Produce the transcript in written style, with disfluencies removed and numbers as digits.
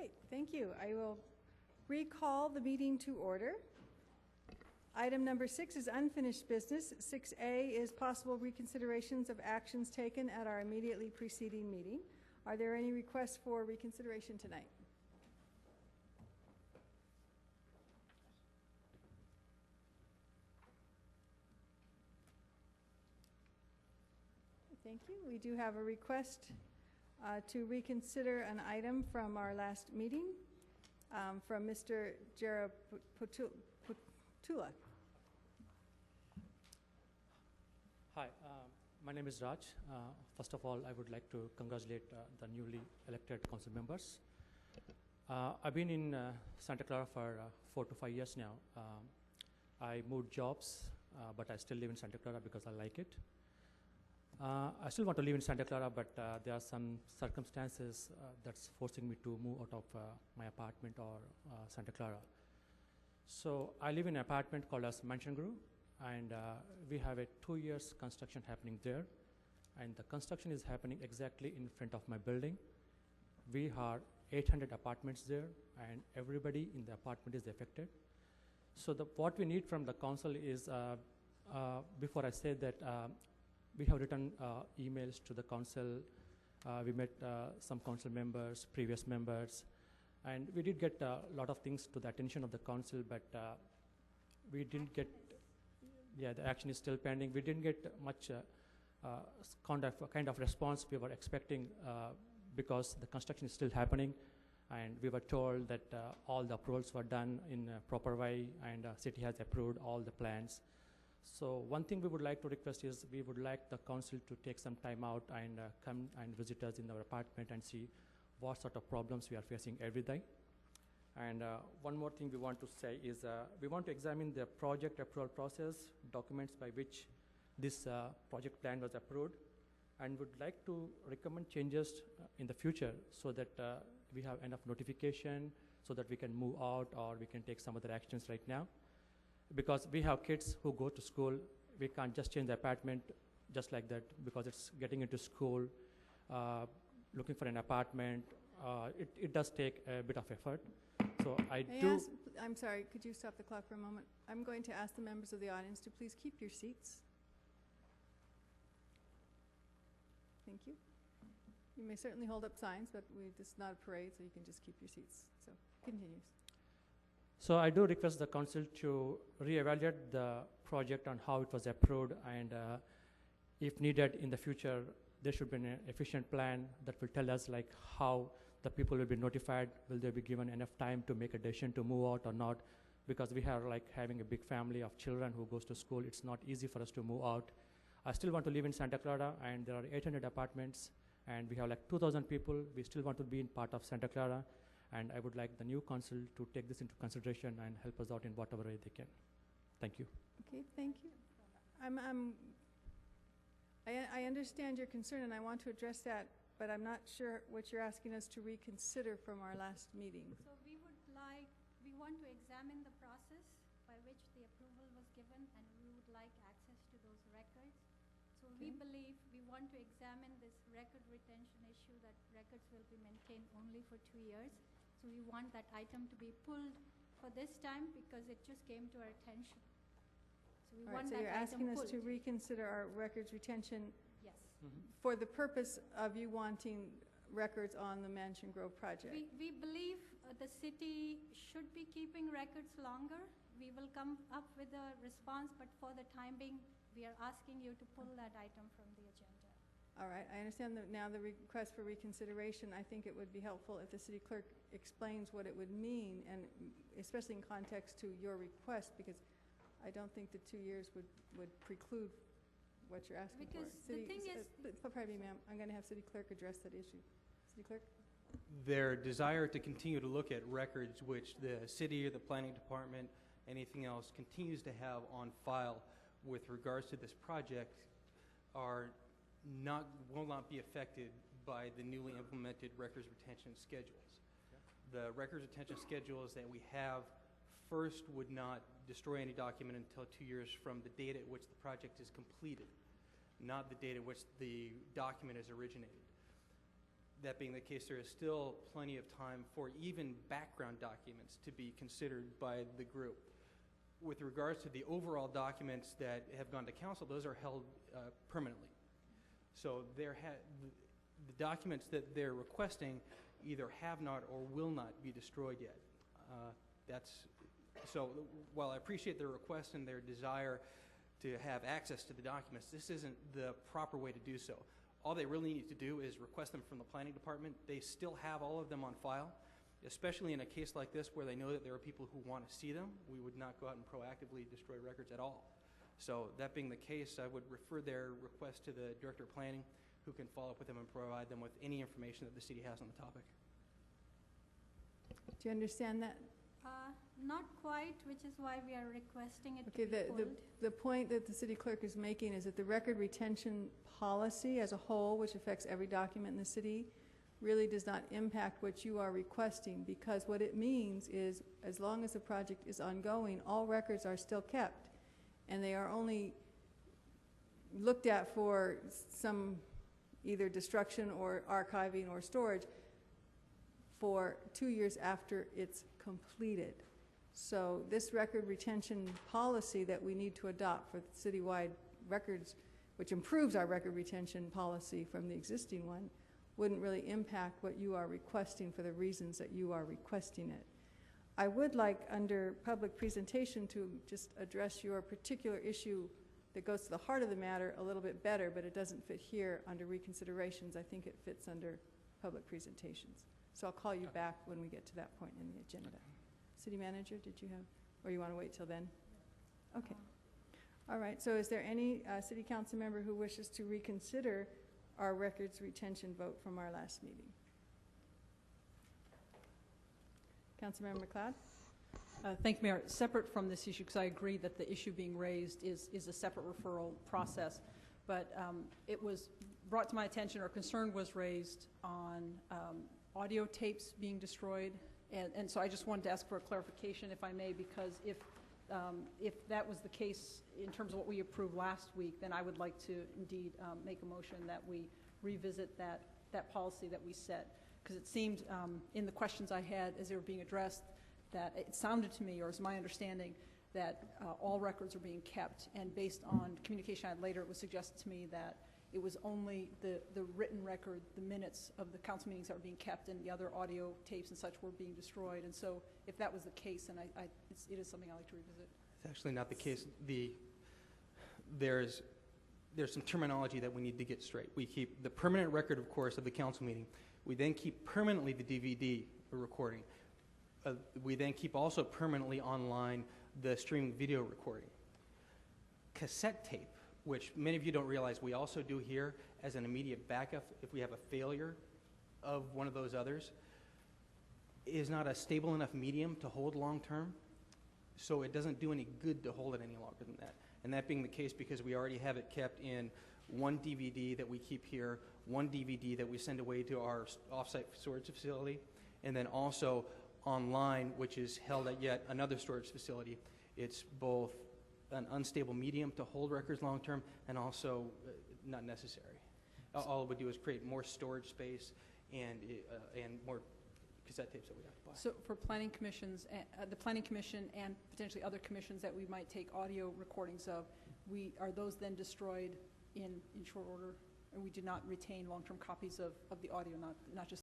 right, thank you. I will recall the meeting to order. Item number 6 is unfinished business. 6A is possible reconsiderations of actions taken at our immediately preceding meeting. Are there any requests for reconsideration tonight? Thank you. We do have a request to reconsider an item from our last meeting from Mr. Jaraputula. Hi, my name is Raj. First of all, I would like to congratulate the newly elected council members. I've been in Santa Clara for 4 to 5 years now. I moved jobs, but I still live in Santa Clara because I like it. I still want to live in Santa Clara, but there are some circumstances that's forcing me to move out of my apartment or Santa Clara. So I live in an apartment called as Mansion Grove, and we have a 2 years construction happening there, and the construction is happening exactly in front of my building. We have 800 apartments there, and everybody in the apartment is affected. So what we need from the council is, before I say that, we have written emails to the council. We met some council members, previous members, and we did get a lot of things to the attention of the council, but we didn't get, the action is still pending. We didn't get much kind of response we were expecting because the construction is still happening, and we were told that all the approvals were done in a proper way, and city has approved all the plans. So one thing we would like to request is we would like the council to take some time out and come and visit us in our apartment and see what sort of problems we are facing every day. And one more thing we want to say is we want to examine the project approval process, documents by which this project plan was approved, and would like to recommend changes in the future so that we have enough notification so that we can move out or we can take some other actions right now. Because we have kids who go to school, we can't just change the apartment just like that because it's getting into school, looking for an apartment. It does take a bit of effort. So I'm sorry, could you stop the clock for a moment? I'm going to ask the members of the audience to please keep your seats. Thank you. You may certainly hold up signs, but this is not a parade, so you can just keep your seats. So continues. So I do request the council to reevaluate the project on how it was approved, and if needed in the future, there should be an efficient plan that will tell us like how the people will be notified, will they be given enough time to make a decision to move out or not, because we have like having a big family of children who goes to school. It's not easy for us to move out. I still want to live in Santa Clara, and there are 800 apartments, and we have like 2,000 people. We still want to be in part of Santa Clara. And I would like the new council to take this into consideration and help us out in whatever way they can. Thank you. Okay, thank you. I understand your concern, and I want to address that, but I'm not sure what you're asking us to reconsider from our last meeting. So we want to examine the process by which the approval was given, and we would like access to those records. So we believe we want to examine this record retention issue, that records will be maintained only for 2 years. So we want that item to be pulled for this time because it just came to our attention. So we want that item pulled. So you're asking us to reconsider our records retention. Yes. For the purpose of you wanting records on the Mansion Grove project. We believe the city should be keeping records longer. We will come up with a response, but for the time being, we are asking you to pull that item from the agenda. All right, I understand that now the request for reconsideration. I think it would be helpful if the city clerk explains what it would mean, and especially in context to your request, because I don't think the 2 years would preclude what you're asking because for. The thing is, pardon me, ma'am, I'm going to have city clerk address that issue. City clerk? Their desire to continue to look at records which the city or the planning department, anything else, continues to have on file with regards to this project will not be affected by the newly implemented records retention schedules. The records retention schedules that we have first would not destroy any document until 2 years from the date at which the project is completed, not the date at which the document is originated. That being the case, there is still plenty of time for even background documents to be considered by the group. With regards to the overall documents that have gone to council, those are held permanently. So the documents that they're requesting either have not or will not be destroyed yet. So while I appreciate their request and their desire to have access to the documents, this isn't the proper way to do so. All they really need to do is request them from the planning department. They still have all of them on file, especially in a case like this where they know that there are people who want to see them. We would not go out and proactively destroy records at all. So that being the case, I would refer their request to the Director of Planning, who can follow up with them and provide them with any information that the city has on the topic. Do you understand that? Not quite, which is why we are requesting it Okay, to be pulled. the point that the city clerk is making is that the record retention policy as a whole, which affects every document in the city, really does not impact what you are requesting, because what it means is as long as the project is ongoing, all records are still kept, and they are only looked at for some either destruction or archiving or storage for 2 years after it's completed. So this record retention policy that we need to adopt for citywide records, which improves our record retention policy from the existing one, wouldn't really impact what you are requesting for the reasons that you are requesting it. I would like, under public presentation, to just address your particular issue that goes to the heart of the matter a little bit better, but it doesn't fit here under reconsiderations. I think it fits under public presentations. So I'll call you back when we get to that point in the agenda. City Manager, did you have, or you want to wait till then? Okay. All right, so is there any city council member who wishes to reconsider our records retention vote from our last meeting? Councilmember McLeod? Thank you, Mayor. Separate from this issue, because I agree that the issue being raised is a separate referral process, but it was brought to my attention, or concern was raised on audio tapes being destroyed, and so I just wanted to ask for a clarification, if I may, because if that was the case in terms of what we approved last week, then I would like to indeed make a motion that we revisit that policy that we set, because it seemed in the questions I had as they were being addressed that it sounded to me, or is my understanding, that all records are being kept, and based on communication I had later, it was suggested to me that it was only the written record, the minutes of the council meetings that were being kept, and the other audio tapes and such were being destroyed. And so if that was the case, then it is something I'd like to revisit. It's actually not the case. There's some terminology that we need to get straight. We keep the permanent record, of course, of the council meeting. We then keep permanently the DVD recording. We then keep also permanently online the streaming video recording. Cassette tape, which many of you don't realize we also do here as an immediate backup if we have a failure of one of those others, is not a stable enough medium to hold long term, so it doesn't do any good to hold it any longer than that. And that being the case because we already have it kept in one DVD that we keep here, one DVD that we send away to our offsite storage facility, and then also online, which is held at yet another storage facility. It's both an unstable medium to hold records long term and also not necessary. All it would do is create more storage space and more cassette tapes that we have to buy. So for planning commissions, the planning commission and potentially other commissions that we might take audio recordings of, are those then destroyed in short order? And we do not retain long-term copies of the audio, not just